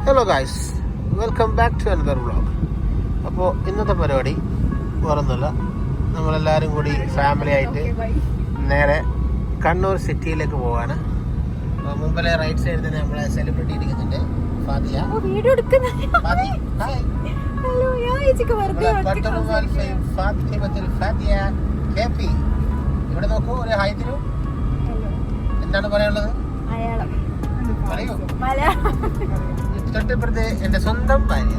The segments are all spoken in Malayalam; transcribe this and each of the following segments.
Hello guys, welcome back to another vlog. അപ്പോൾ ഇന്നത്തെ പരിപാടി വേറൊന്നുമില്ല, നമ്മളെല്ലാവരും കൂടി ഫാമിലി ആയിട്ട് നേരെ കണ്ണൂർ സിറ്റിയിലേക്ക് പോവാണ്. മുമ്പിലെ റൈറ്റ് സൈഡിൽ തന്നെ നമ്മളെ സെലിബ്രിറ്റി ഇരിക്കുന്നുണ്ട്, ഫാദിയ. ഇവിടെ നോക്കൂ, ഒരു ഹായ് തരൂ. എന്താണ് പറയാനുള്ളത്? പറയൂ. തൊട്ടിപ്പുറത്ത് എന്റെ സ്വന്തം ഭാര്യ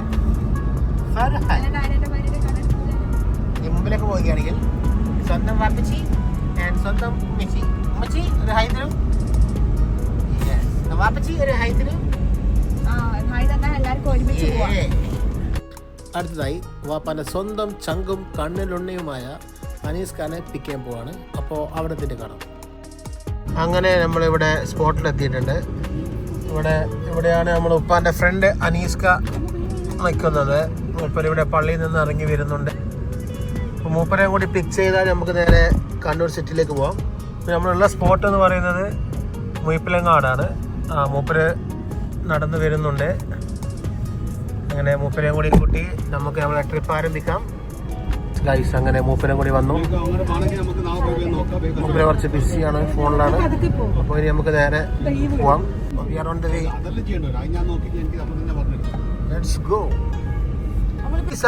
മുമ്പിലേക്ക് പോവുകയാണെങ്കിൽ സ്വന്തം വാപ്പച്ചി ആൻഡ് സ്വന്തം ഉമ്മച്ചി. ഉമ്മച്ചി ഒരു ഹായ് തരും, വാപ്പച്ചി ഒരു ഹായ് തരും. അടുത്തതായി വാപ്പാന്റെ സ്വന്തം ചങ്കും കണ്ണിലുണ്ണയുമായ അനീസ് ഖാനെ പിക്ക് ചെയ്യാൻ പോവാണ്. അപ്പോൾ അവിടെ എത്തിയിട്ട് കാണാം. അങ്ങനെ നമ്മളിവിടെ സ്പോട്ടിലെത്തിയിട്ടുണ്ട്. ഇവിടെയാണ് നമ്മൾ ഉപ്പാൻ്റെ ഫ്രണ്ട് അനീസ്ക നിൽക്കുന്നത്. മൂപ്പർ ഇവിടെ പള്ളിയിൽ നിന്ന് ഇറങ്ങി വരുന്നുണ്ട്. അപ്പോൾ മൂപ്പരെ കൂടി പിക്ക് ചെയ്താൽ നമുക്ക് നേരെ കണ്ണൂർ സിറ്റിയിലേക്ക് പോകാം. നമ്മളുള്ള സ്പോട്ട് എന്ന് പറയുന്നത് മുയിപ്പിലങ്ങാടാണ്. മൂപ്പര് നടന്ന് വരുന്നുണ്ട്. അങ്ങനെ മൂപ്പരെയും കൂടി കൂട്ടി നമുക്ക് നമ്മളെ ട്രിപ്പ് ആരംഭിക്കാം ഗൈസ്. അങ്ങനെ മൂപ്പരും കൂടി വന്നു. മൂപ്പര് കുറച്ച് ബിസിയാണ്, ഫോണിലാണ്. അപ്പോൾ ഇനി നമുക്ക് നേരെ പോവാം.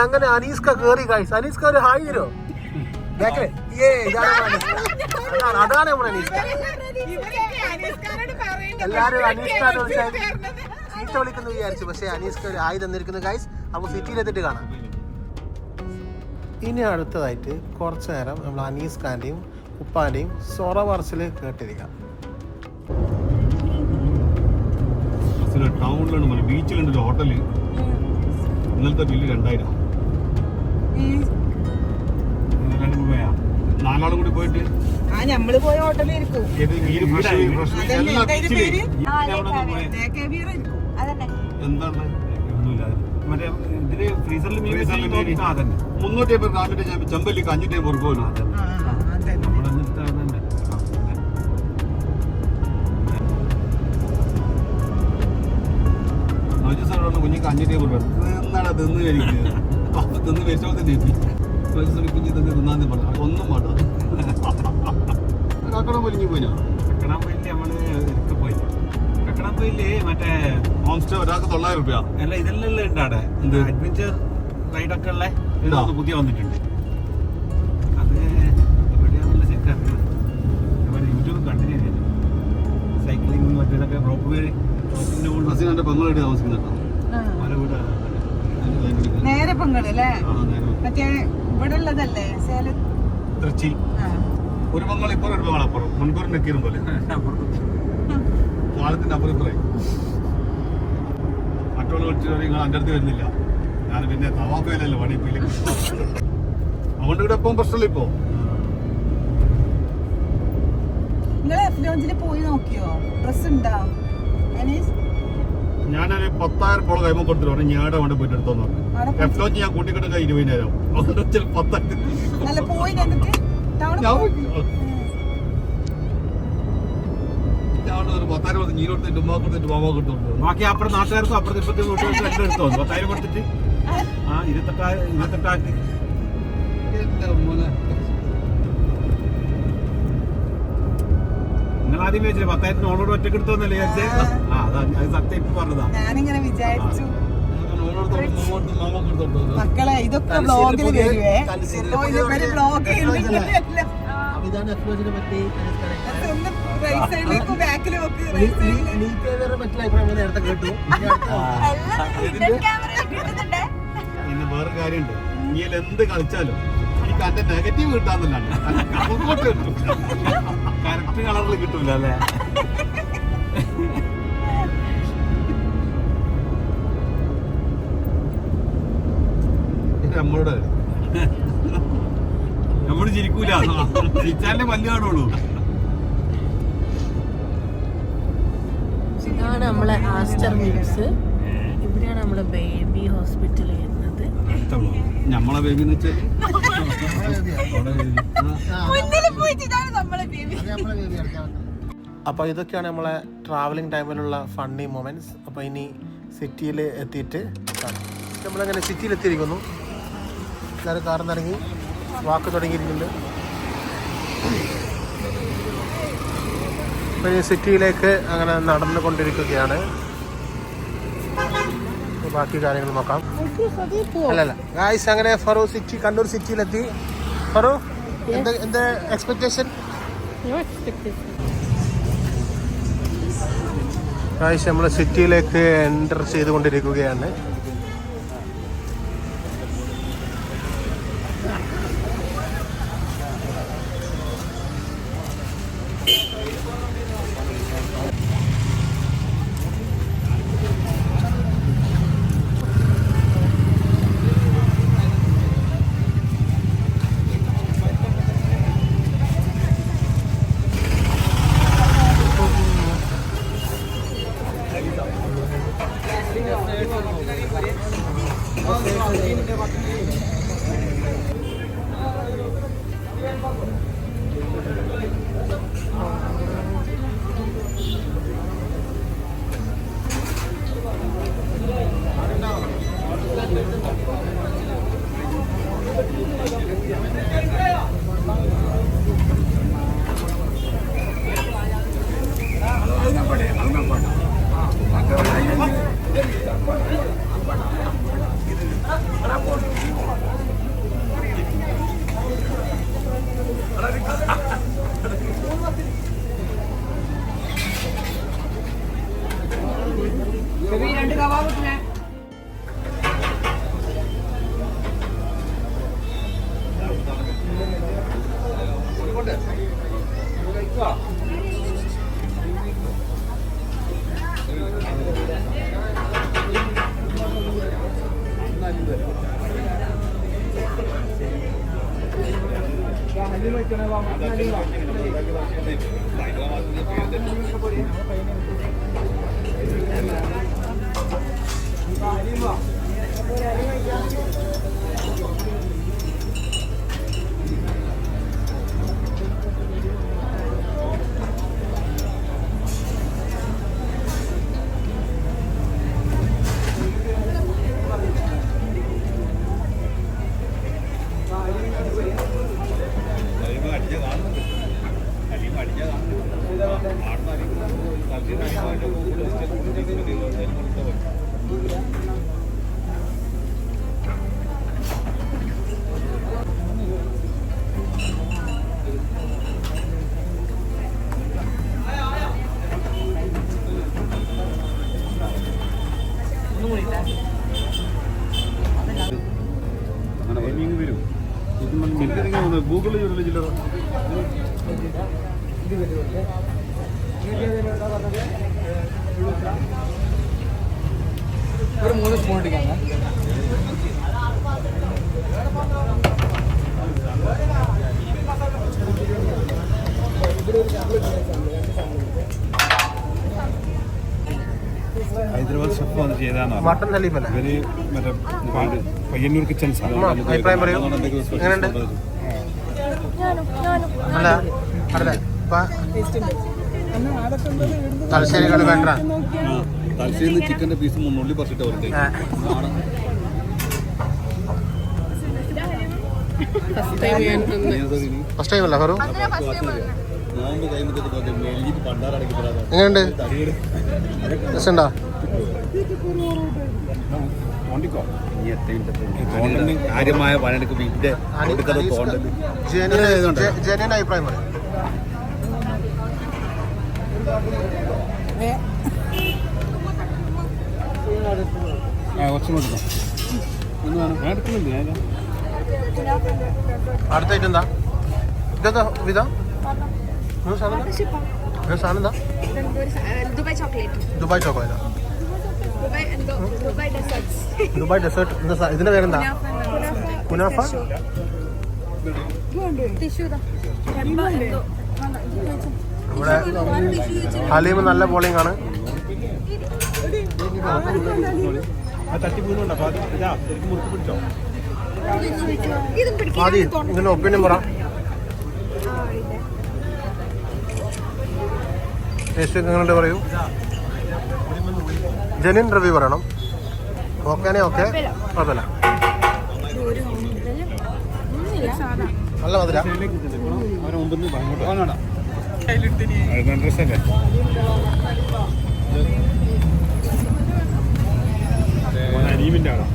അങ്ങനെ അനീസ്ക കേറി ഗൈസ്. അനീസ്ക ഒരു ഹായ് തരോ? അതാണ് നമ്മുടെ അനീസ്ക. എല്ലാരും അനീസ്കാരോട് ചീത്ത വിളിക്കുന്നു വിചാരിച്ചു, പക്ഷെ അനീസ്ക ഒരു ഹായ് തന്നിരിക്കുന്നു ഗൈസ്. അപ്പൊ സിറ്റിയിലെത്തിട്ട് കാണാം. ഇനി അടുത്തതായിട്ട് കുറച്ചു നേരം നമ്മൾ അനീസ് ഖാന്റെയും ഉപ്പാന്റെയും സൊറ പറച്ചിൽ കേട്ടിരിക്കാം. ടൗണിലാണ്, ബീച്ചിലുണ്ട് ഒരു ഹോട്ടല്. ഇന്നലത്തെ ബില്ല് 2000. 4 ആളും കൂടി പോയിട്ട് നമ്മള് പോയ ഹോട്ടലിരിക്കും. എന്താണ് മറ്റേ ഇതില് ഫ്രീസറിൽ 350 ചെമ്പല്ലിക്ക് 550 പോലും. കുഞ്ഞിക്ക് 550 എന്നാണ് തിന്ന് കഴിക്കുന്നത്. തിന്ന് വെച്ചോളത്തിന്റെ കുഞ്ഞി തന്നെ തിന്നാന്ന് പറഞ്ഞു. ഒന്നും വേണ്ട. കക്കടം പൊലിഞ്ഞു പോയിനോ? കക്കടാൻ പോയില്ലേ? നമ്മള് ഇതൊക്കെ പോയില്ലേ? കക്കടാൻ പോയില്ലേ? മറ്റേ ഹോം സ്റ്റേ ഒരാൾക്ക് 900 രൂപ. അല്ല ഇതെല്ലാം ഉണ്ട് അവിടെ. അഡ്വഞ്ചർ റൈഡൊക്കെ ഉള്ള പുതിയ വന്നിട്ടുണ്ട്. അത് എവിടെയാണെന്നുള്ള ശരിക്കും യൂട്യൂബ് കണ്ടിന്യൂ ചെയ്തു. സൈക്ലിംഗ് മറ്റേതൊക്കെ റോപ്പ് വേ എന്റെ പെങ്ങളായിട്ട് താമസിക്കുന്നുണ്ടോ? നേരെ പെങ്ങളല്ലേ? മറ്റേ ഇവിടെ ഉള്ളതല്ലേ സേലം തൃച്ചി. ഒരു പെങ്ങൾ ഇപ്പുറം ഒരു പെങ്ങൾ അപ്പുറം. മുൻകൂർ നെക്കീറും പോലെ പാലത്തിന്റെ അപ്പുറം ഇപ്പുറേ. മറ്റുള്ള വിളിച്ചു നിങ്ങൾ എൻ്റെ അടുത്ത് വരുന്നില്ല. ഞാൻ പിന്നെ തവാപ്പയിലല്ലോ പണിപ്പില്ല. അതുകൊണ്ട് ഇവിടെ എപ്പം പ്രശ്നമില്ല. ഇപ്പോ നിങ്ങള് എഫ് ലോഞ്ചിൽ പോയി നോക്കിയോ? ഡ്രസ് ഉണ്ടോ? ഞാനൊരു 10,000 പോള കൈമ കൊടുത്തിട്ട് പറഞ്ഞു ഞാടെ വേണ്ട പോയിട്ട് എടുത്തോന്ന് പറഞ്ഞു. എഫ് ലോഞ്ച് ഞാൻ കൂട്ടിക്കിട്ട് 20,000. അതുകൊണ്ട് 10,000 ഒരു 10,000 കൊടുത്ത് നീ കൊടുത്തിട്ട് ഉമ്മ കൊടുത്തിട്ട് മാമ കൊടുത്തോണ്ട് ബാക്കി അപ്പുറം നാട്ടുകാർക്കും അപ്പുറത്ത് ഇപ്പത്തെ എടുത്തോ 10,000 കൊടുത്തിട്ട് 28,000 നിങ്ങൾ ആദ്യം വെച്ചില്ല 10,000 ഓളോട് ഒറ്റക്ക് എടുത്തോന്നല്ലേ വിചാരിച്ചേ? അത് സത്യം ഇപ്പൊ പറഞ്ഞതാ. ഞാനിങ്ങനെ വിചാരിച്ചു മക്കളെ ഇതൊക്കെ ബ്ലോഗിൽ വരുവേ. ബാക്കിൽ പിന്നെ വേറെ കാര്യമുണ്ട്. നീ എന്ത് കളിച്ചാലും എനിക്ക് അതിന്റെ നെഗറ്റീവ് കിട്ടാന്നില്ലാണ്ട് കിട്ടും. കറക്റ്റ് കളറിൽ കിട്ടൂല അല്ലേ? നമ്മള് ചിരിക്കൂല, ചിരിച്ചാലേ പല്ല് കാണുള്ളൂ. ഇതാണ് നമ്മളെ ആസ്റ്റർ മിൽസ്. ഇവിടെയാണ് നമ്മളെ ബേബി ഹോസ്പിറ്റൽ വരുന്നത്. നമ്മളെ ബേബി എന്ന് വെച്ചാൽ അപ്പോൾ ഇതൊക്കെയാണ് നമ്മളെ ട്രാവലിംഗ് ടൈമിലുള്ള ഫണ്ണി മൊമെന്റ്സ്. അപ്പോൾ ഇനി സിറ്റിയിൽ എത്തിയിട്ട് കാണാം. നമ്മളങ്ങനെ സിറ്റിയിൽ എത്തിയിരിക്കുന്നു. എല്ലാവരും കാറിൽ നിന്ന് ഇറങ്ങി വാക്ക് തുടങ്ങിയിരിക്കുന്നുണ്ട്. അപ്പോൾ ഈ സിറ്റിയിലേക്ക് അങ്ങനെ നടന്നുകൊണ്ടിരിക്കുകയാണ്. ബാക്കി കാര്യങ്ങൾ നോക്കാം. അല്ലല്ല ഗായ്സ്, അങ്ങനെ ഫറു സിറ്റി, കണ്ണൂർ സിറ്റിയിലെത്തി. ഫറു, എന്താ എക്സ്പെക്ടേഷൻ? ഗായ്സ്, നമ്മൾ സിറ്റിയിലേക്ക് എൻ്റർ ചെയ്തുകൊണ്ടിരിക്കുകയാണ്. ഗൂഗിളിൽ ചില്ലറ ഒരു 3 സ്പൂൺ ഇട്ടിക്കാണ്. ഹൈദരാബാദ് ഷെഫ് വന്ന് ചെയ്താണ് മട്ടൻ ഹലീമല്ല, ഇവര് മറ്റേ പയ്യന്നൂർ കിച്ചൺസ് അഭിപ്രായം പറയൂ. എങ്ങനെയുണ്ട്? അല്ല അല്ലേ, തലശ്ശേരികൾ വേണ്ട. തലശ്ശേരി ചിക്കൻ്റെ പീസ് 300% അവർക്ക് ഫസ്റ്റ് ടൈം അല്ല ഫറു? എങ്ങനെയുണ്ട്? രസമുണ്ടോ? കാര്യമായ പണിയെടുക്കും ഇതിന്റെ ജെന്യൻ അഭിപ്രായം പറയും. അടുത്തായിട്ട് എന്താ ഇതെന്താ വിധം സാധനം എന്താ? Dubai chocolate. ദുബായ് ചോക്ലേറ്റാ? Dubai desserts. Dubai dessert. ഇതിന്റെ പേരെന്താ? കുനാഫ. ഇവിടെ ഹലീം നല്ല പോളിംഗ് ആണ്. ആദ്യം ഇതിന്റെ ഒപ്പീനിയൻ പറ. ടേസ്റ്റ് എങ്ങനെയുണ്ട് പറയൂ. ജെന്യൂൻ റിവ്യൂ പറയണം. ഓക്കെ ഓക്കെ, കുഴപ്പമില്ല. നല്ല മധുര. അരീമിന്റെ ആണോ?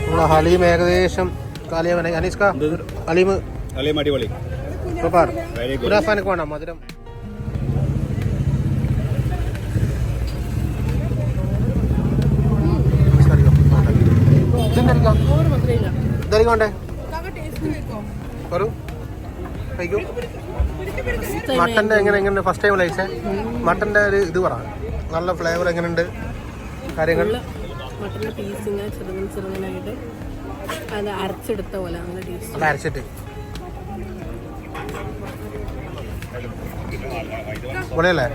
നമ്മളെ ഹലീം ഏകദേശം കാലിയാവനെ. അനീസ്ക ഹലീം അടിപൊളി. സൂപ്പർ. കുനാഫാനൊക്കെ വേണം മധുരം. ഇതായിരിക്കോണ്ടേ പറൂ, കഴിക്കൂ. മട്ടൻ്റെ എങ്ങനെ ഫസ്റ്റ് ടൈം കഴിച്ചേ? മട്ടൻ്റെ ഒരു ഇത് പറ, നല്ല ഫ്ലേവർ എങ്ങനെയുണ്ട് കാര്യങ്ങൾ? മട്ടൻ്റെ പീസ് ഇങ്ങനെ ചെറുതായിട്ട് അത് അരച്ചെടുത്ത പോലെ നല്ല ടേസ്റ്റ്. അത് അരച്ചിട്ട് പൊളിയല്ലേ?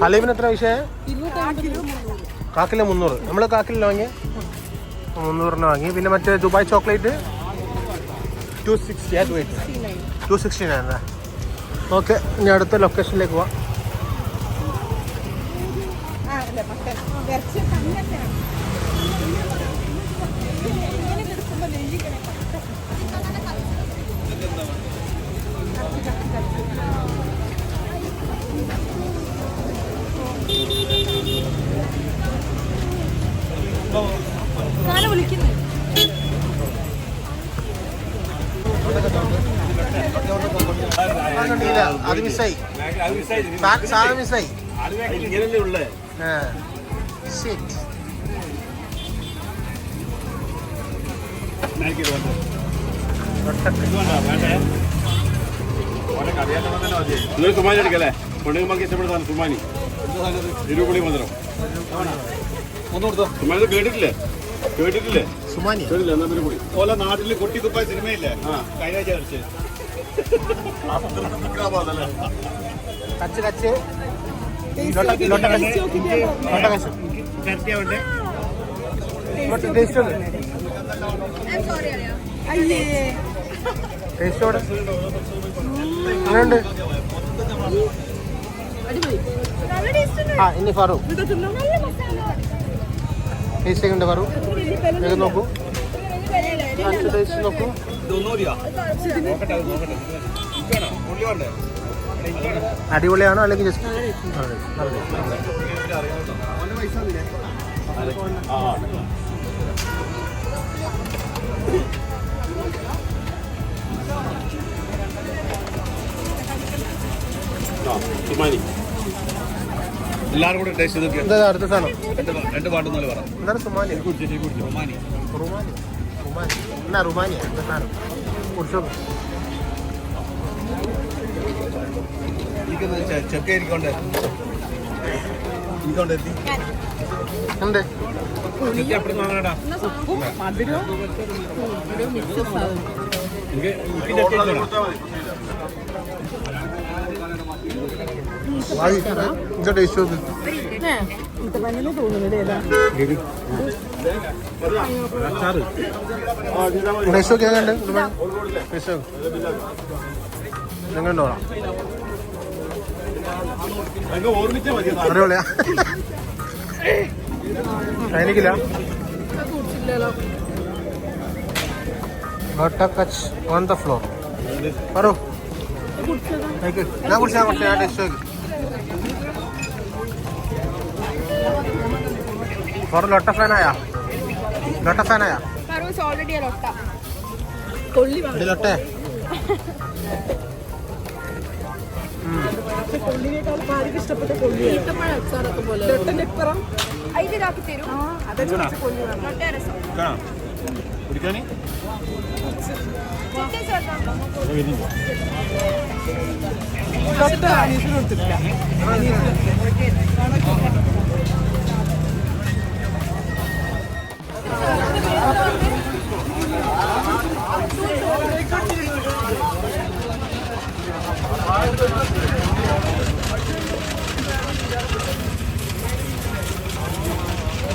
ഹലീമിന് എത്ര വിഷയം? കാക്കില 300. നമ്മൾ കാക്കില വാങ്ങിയ 300 വാങ്ങി. പിന്നെ മറ്റേ ദുബായ് ചോക്ലേറ്റ് 269. ഓക്കെ, ഇനി അടുത്ത ലൊക്കേഷനിലേക്ക് പോവാം. അത് മിസ്സായി, സാധനം മിസ്സായി. സുമാനി എടുക്കല്ലേ? പെണ്ണുങ്ങൾക്ക് ഇഷ്ടപ്പെടുന്നതാണ് സുമാനി. ഇരുപുളി മധുരം. സുമാനി കേട്ടിട്ടില്ലേ? സുമാനി കേട്ടില്ല. എന്നാ പിന്നെ കൂടി ഓല നാട്ടില് കൊട്ടിക്കുപ്പായ സിനിമയില്ലേ? കഴിഞ്ഞ ആഴ്ച കളിച്ച് അങ്ങനെയുണ്ട്. ഇനി ഫറു ടേസ്റ്റ് ഉണ്ട്. ഫറു വേഗം നോക്കൂ, ടേസ്റ്റ് നോക്കൂ. അടിപൊളിയാണോ അല്ലെങ്കിൽ ജസ്റ്റ് സുമാനി എല്ലാവരും കൂടെ ടേസ്റ്റ് ചെയ്ത് എന്താ അടുത്ത സാധനം? രണ്ട് പാട്ടൊന്നും പറ. എന്താണ് സുമാനി? റുമാനി എന്നാ റുമാനിയ എന്താ സാധനം? കുടിച്ചോ. ചെക്ക ഇരിക്കോണ്ടേ ഉണ്ട്. എപ്പോഴും വാങ്ങണടാ. ടേസ്റ്റ് നോക്ക്. ടേസ്റ്റ് നോക്കി എങ്ങനെയുണ്ട്? ടേസ്റ്റ് നോക്ക് എങ്ങനെയുണ്ടോ? അടിപൊളിയാ. എനിക്കില്ല. Catch on the floor. പറു ഞാൻ കുടിച്ചാൽ കുറച്ച് ഞാൻ ടേസ്റ്റ് നോക്കി. പറു ലോട്ട ഫാനായാ? ലോട്ടെ അച്ചാറൊക്കെ പോലെ കുടിക്കാനേ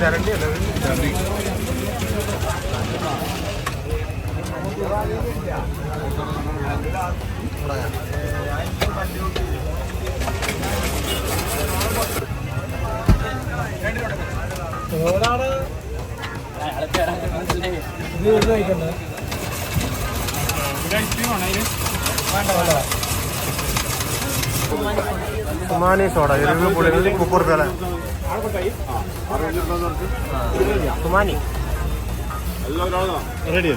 ചരണ്ടി അല്ലേ ചരണ്ടി കുമാനി സോഡ 30 രൂപ കുമാനി റെഡി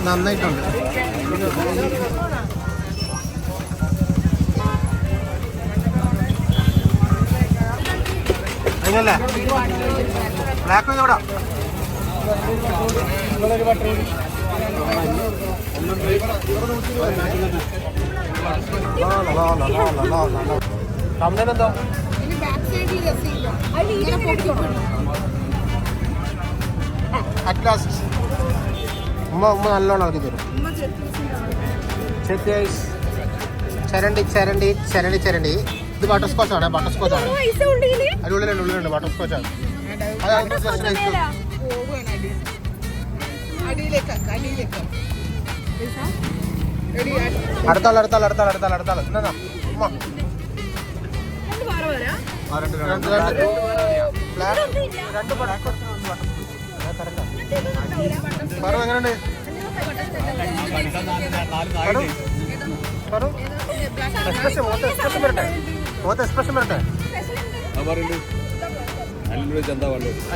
നന്നായിട്ടുണ്ട്. അങ്ങനല്ലേ ബ്ലാക്ക് എവിടെ കമ്പനെന്തോ അറ്റ്ലാസ്റ്റ് ഉമ്മ നല്ലോണം ഇളക്കി തരും. ചരണ്ടി ചരണ്ടി ചരണ്ടി ചരണ്ടി ഇത് ബട്ടർ സ്കോച്ച് ആണ്. ബട്ടർ സ്കോച്ച് ആണ്. ഉള്ളിലുണ്ട് ബട്ടർ സ്കോച്ച് ആണ്. അടുത്താൾ എന്നാ ഉമ്മ എങ്ങനെയുണ്ട് എക്സ്പ്രഷൻ വരട്ടെ.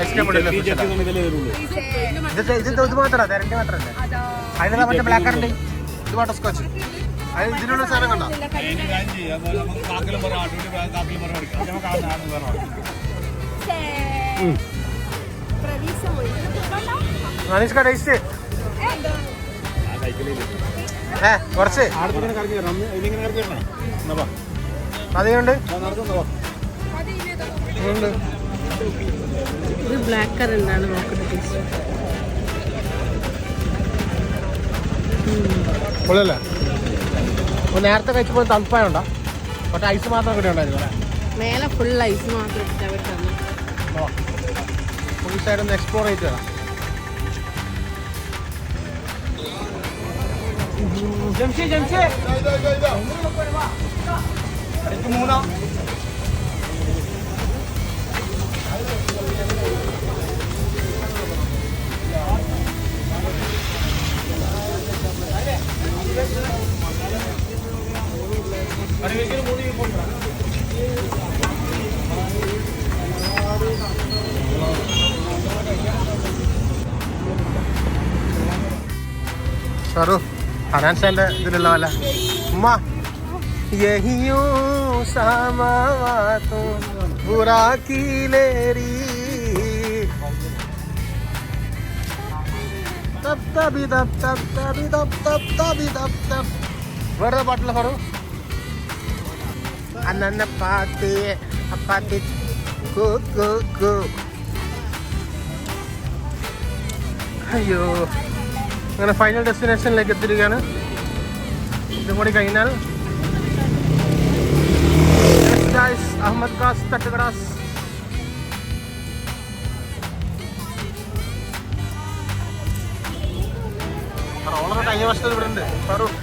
ഐസ്ക്രീം ഇത് മാത്രമല്ല തരണ്ടി മാത്രമല്ല അതിനുള്ള മറ്റേ ബ്ലാക്ക് കറണ്ട് ഇത് ബട്ടർ സ്കോച്ച്. അത് ഇതിനുള്ള സാധനം കണ്ടോ മനീഷ് ടേസ്റ്റ് കുറച്ച് അതുകൊണ്ട് ഇത് ബ്ലാക്ക് കറണ്ടാണ് നോക്കുന്നത് ടേസ്റ്റ്. പൊളിയല്ലേ? നേരത്തെ കഴിച്ചപ്പോൾ തണുപ്പായുണ്ടോ? പക്ഷെ ഐസ് മാത്രം കൂടി ഉണ്ടായിരുന്നു. മേലെ ഫുൾ ഐസ് മാത്രം ഇട്ടിട്ട് അവർ തന്നു. ഈ സൈഡ് ഒന്ന് എക്സ്പ്ലോർ ചെയ്തിട്ട് വരാം. ഷാറു ഹനാൻസാൻ്റെ ഇതിലുള്ള പോലെ ഉമ്മ യഹിയോ സാമാവാതോ ബുറാക്കിലേരി തബ് തബി തബ് തബ് തബി തബ് തബ് തബി തബ് തബ് വേറെ പാട്ടില്ല ഷാറു അന്നെ പാത്തി അപ്പാത്തി കു കു കു. അയ്യോ അങ്ങനെ ഫൈനൽ ഡെസ്റ്റിനേഷനിലേക്ക് എത്തിയിരിക്കുകയാണ്. ഇതും കൂടി കഴിഞ്ഞാൽ അഹമ്മദ് ഖാസ് തട്ടുകടാസ്. റോളർ കഴിഞ്ഞ വർഷത്തിൽ ഇവിടെ ഉണ്ട്. Farooq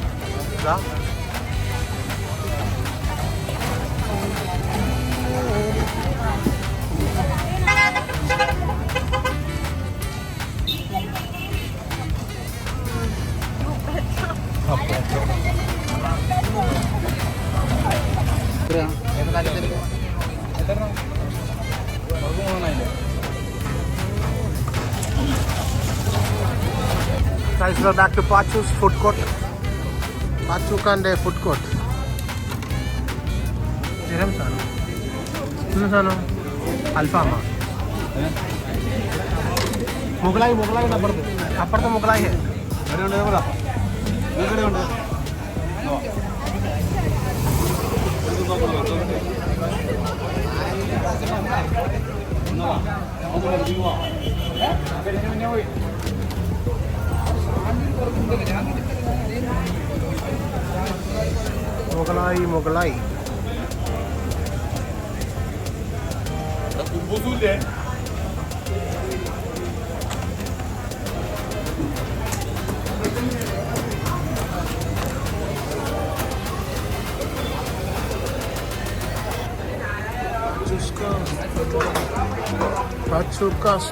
Guys, we're back to Pachu's food court. Pachu Kande food court. Dirhams ആണ്. ഇന്ന് സാധനം അൽഫാമ മുകളായി അപ്പുറത്ത് മുകളായി മുകളായി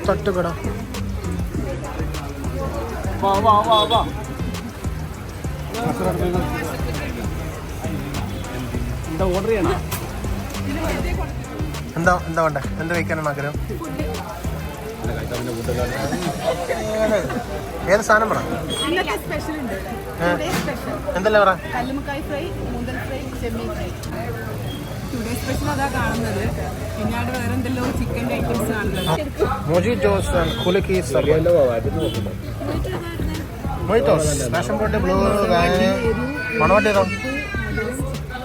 തട്ടുകട എന്താ ഓർഡർ ചെയ്യണോ? എന്താ വേണ്ടേ? എന്ത് കഴിക്കാനാണ് ആഗ്രഹം? ഏത് സാധനം പറ. ഇന്നത്തെ സ്പെഷ്യൽ ഉണ്ട്. എന്തല്ലേ പറ? കല്ലുമുക്കായ് ഫ്രൈ, മൂന്തൽ ഫ്രൈ, ചെമ്മീൻ ഫ്രൈ. ടുഡേ സ്പെഷ്യൽ അതാ കാണുന്നത്. പിന്നെ അവിടെ വേറെ എന്തെല്ലോ ചിക്കൻ ഐറ്റംസ് കാണുന്നത്. മോജിറ്റോസ് ആൻഡ് കുലുക്കി സർബത്ത്. മോജിറ്റോസ് പാഷൻ ഫ്രൂട്ട് ബ്ലൂ മണവാട്ടി ഏതോ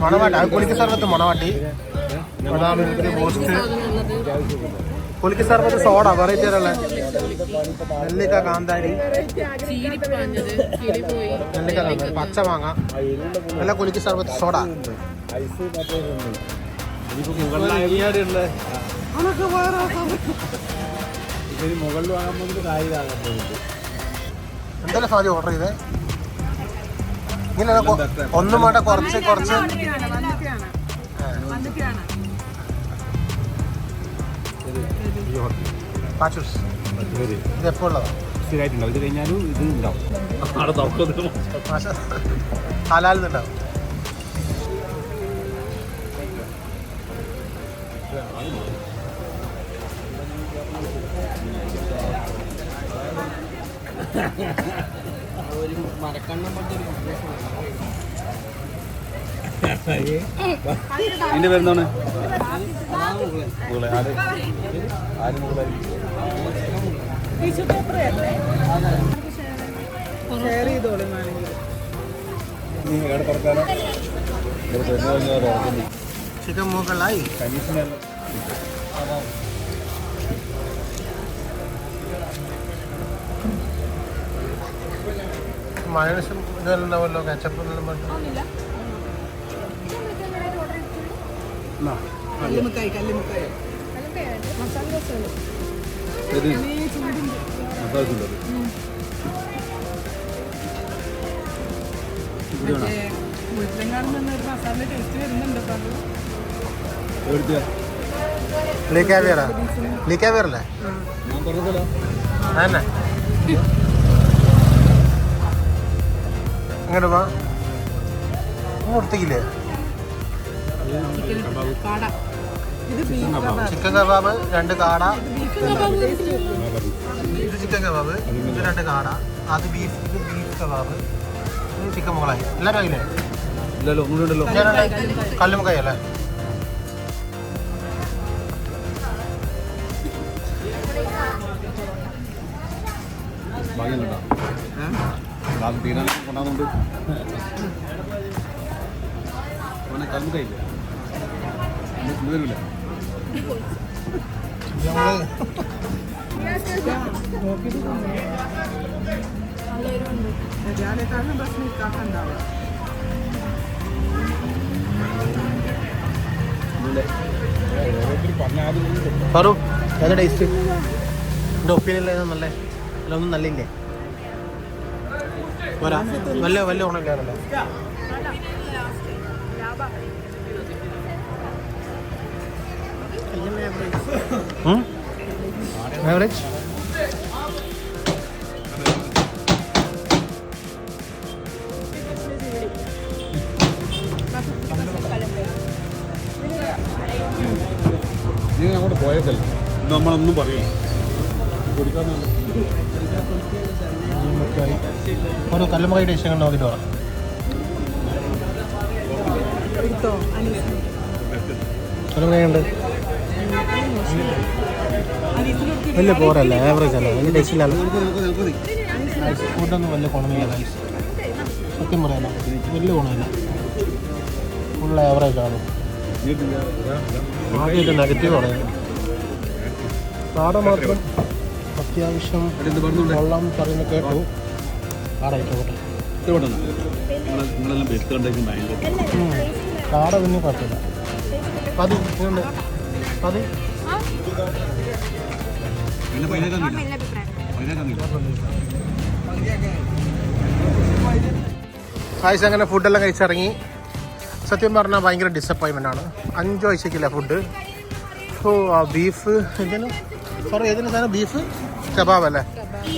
മണവാട്ടി. അത് കുലുക്കി സർബത്ത് മണവാട്ടി. ബദാം മിൽക്ക് ബൂസ്റ്റ്. കുലുക്കി സർബത്ത് സോഡ വെറൈറ്റി ഉള്ള നെല്ലിക്ക കാന്താരി നെല്ലിക്ക കാന്താരി പച്ച മാങ്ങ നല്ല കുലുക്കി സർബത്ത് സോഡ. മുകളിൽ വാങ്ങാൻ പോകുന്നത് കായിലാകാൻ പോകുന്നത്. എന്തെല്ലാം സാധ്യത ഓർഡർ ചെയ്തേ? ഇങ്ങനെ ഒന്നും വേണ്ട കുറച്ച് പാച്ചൂസ്. ഇത് എപ്പോൾ ഉള്ളതാ? സ്ഥിരമായിട്ടുണ്ടാവും. ഇത് കഴിഞ്ഞാലും ഇത് ഉണ്ടാവും. ഹലാലിന്നുണ്ടാവും. ഇതിന്റെ പേരെന്താണ്? ഷെയർ ചെയ്തോളും വേണമെങ്കിൽ. ചിക്കൻ മുകളായി. മയോണൈസും ഇതെല്ലാം ഉണ്ടാവുമല്ലോ, കെച്ചപ്പ് എന്നെല്ലാം പറഞ്ഞു. കല്ലുമുക്കായ് വീട്ടിലെങ്ങാനും ഒരു മസാല ടേസ്റ്റ് വരുന്നുണ്ട്. ലീക്കാവിയറല്ലേ? അതന്നെ അങ്ങോട്ട് പോവാ. കൊടുത്തില്ലേ? ചിക്കൻ കബാബ് 2 കാട. ഇത് ചിക്കൻ കബാബ്, ഇത് 2 കാട. അത് ബീഫ് കബാബ്, ഇത് ചിക്കൻ മുകളായി. എല്ലാവരും ആയില്ലേ? ഇല്ലല്ലോ, ഒന്നുകൂടി ഉണ്ടല്ലോ. കല്ലുമുക്കായി അല്ലേ? ഭാഗ്യമുണ്ടോ? തീരാൻ കൊണ്ടാകുന്നുണ്ട്. അവനെ കല്ലുകയില്ല, വരില്ല. ഞാനേക്കാളും പ്രശ്നം ഇക്കാക്കുണ്ടാവും. പറു ഏതാ ടേസ്റ്റ്? എൻ്റെ ഒപ്പീനിയൻ ഏതാ നല്ല? അല്ല ഒന്നും നല്ലില്ലേ? പോരാ, വലിയ ഓണമില്ലാണല്ലോ. ആവറേജ്. നീ അങ്ങോട്ട് പോയേക്കല്ല, നമ്മളൊന്നും പറയും ഒരു കല്ലുമുക്കായി ടേസ്റ്റ് കണ്ട് നോക്കിയിട്ട് പറയാം. കല്ലുമുക്കായി ഉണ്ട്. വലിയ പോരല്ല, ആവറേജ് അല്ല, വലിയ ടേസ്റ്റിലല്ല. ഫുഡൊന്നും വലിയ ഗുണമില്ല ഗൈസ്, സത്യം പറയാനോ വലിയ ഗുണമില്ല, ഫുൾ ആവറേജ് ആണ്. ആദ്യമായിട്ട് നെഗറ്റീവ് പറയുന്നത്. കാട മാത്രം അത്യാവശ്യം വെള്ളം പറയുന്നത് കേട്ടു. കാട ഇഷ്ടപ്പെട്ടു. കാട പിന്നെ കുഴപ്പമില്ല. പതി പതി കായ്സ് അങ്ങനെ ഫുഡെല്ലാം കഴിച്ചിറങ്ങി. സത്യം പറഞ്ഞാൽ ഭയങ്കര ഡിസപ്പോയിൻമെൻ്റ് ആണ്. 5 ആഴ്ചക്കില്ല ഫുഡ്. ഓ ആ ബീഫ് എന്തിനും സോറി ഏതിനും സാധനം ബീഫ് കബാബ് അല്ലേ,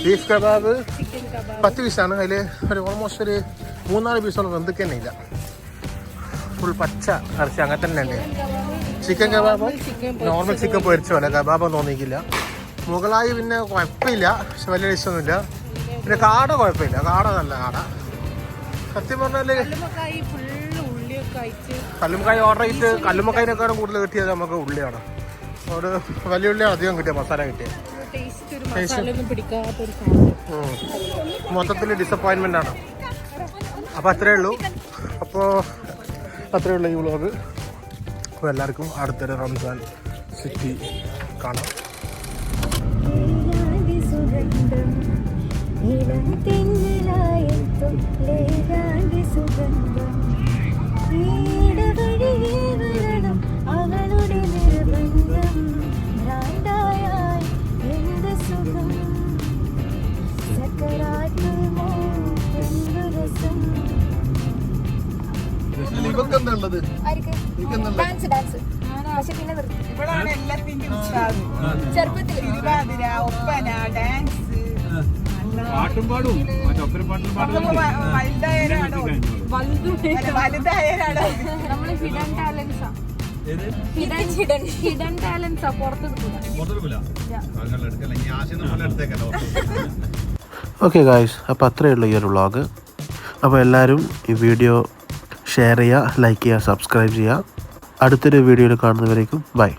ബീഫ് കബാബ് 10 പീസാണ്. അതിൽ ഒരു ഓൾമോസ്റ്റ് ഒരു 3-4 പീസോളം വെന്തൊക്കെ തന്നെ ഇല്ല, ഫുൾ പച്ച ഇറച്ചി അങ്ങനെ തന്നെ ഉണ്ട്. ചിക്കൻ കബാബ് നോർമൽ ചിക്കൻ പൊരിച്ച പോലെ, കബാബൊന്നും തോന്നിക്കില്ല. മുകളായി പിന്നെ കുഴപ്പമില്ല, പക്ഷെ വലിയ ഡിഷൊന്നുമില്ല. പിന്നെ കാട കുഴപ്പമില്ല, കാട നല്ല കാട. സത്യം പറഞ്ഞാൽ കല്ലുമക്കായി ഓർഡർ ചെയ്തിട്ട് കല്ലുമക്കായിനേക്കാളും കൂടുതൽ കിട്ടിയത് നമുക്ക് ഉള്ളിയാണ്. ഒരു വലിയ ഉള്ളിയാണ് അധികം കിട്ടിയത്, മസാല കിട്ടിയത്. മൊത്തത്തിൽ ഡിസപ്പോയിൻമെൻ്റ് ആണ്. അപ്പോൾ അത്രയേ ഉള്ളൂ. അപ്പോൾ അത്രയേ ഉള്ളൂ ഈ വ്ളോഗ്. അപ്പോൾ എല്ലാവർക്കും അടുത്തൊരു റംസാൻ സിറ്റി കാണാം. ഇവളാണ് എല്ലാത്തിന്റെയും ചെറുപ്പത്തിൽ തിരുവാതിര, ഒപ്പന, ഡാൻസ്, വലുതായാലാണോ നമ്മള് ഹിഡൻ ടാലൻസാ, ഹിഡൻ ടാലൻസാ പുറത്ത്. ഓക്കെ ഗായ്സ്, അപ്പോൾ അത്രയേ ഉള്ളൂ ഈ ഒരു വ്ളോഗ്. അപ്പോൾ എല്ലാവരും ഈ വീഡിയോ ഷെയർ ചെയ്യുക, ലൈക്ക് ചെയ്യുക, സബ്സ്ക്രൈബ് ചെയ്യുക. അടുത്തൊരു വീഡിയോയിൽ കാണുന്നവരേക്കും ബൈ.